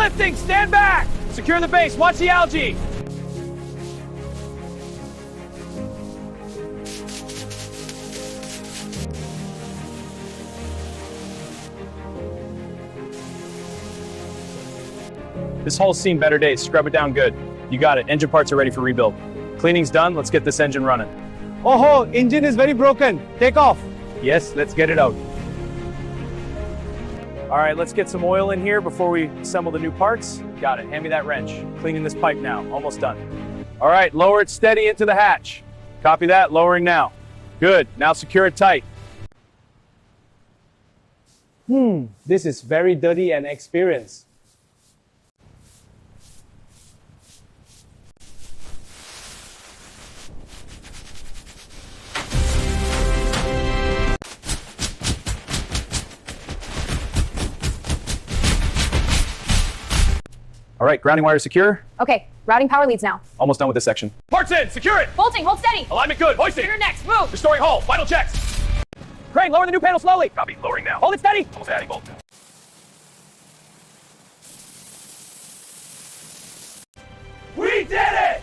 lifting, stand back! Secure the base, watch the algae! This hull's seen better days, scrub it down good. You got it, engine parts are ready for rebuild. Cleaning's done, let's get this engine running. Oh, engine is very broken. Take off. Yes, let's get it out. All right, let's get some oil in here before we assemble the new parts. Got it, hand me that wrench. Cleaning this pipe now, almost done. All right, lower it steady into the hatch. Copy that, lowering now. Good, now secure it tight. This is very dirty and experienced. All right, grounding wire secure. Okay, routing power leads now. Almost done with this section. Parts in, secure it! Bolting, hold steady. Alignment good, hoisting! You're next, move. Restoring hull, final checks! Crane, lower the new panel slowly! Copy, lowering now. Hold it steady! Almost adding bolt. We did it!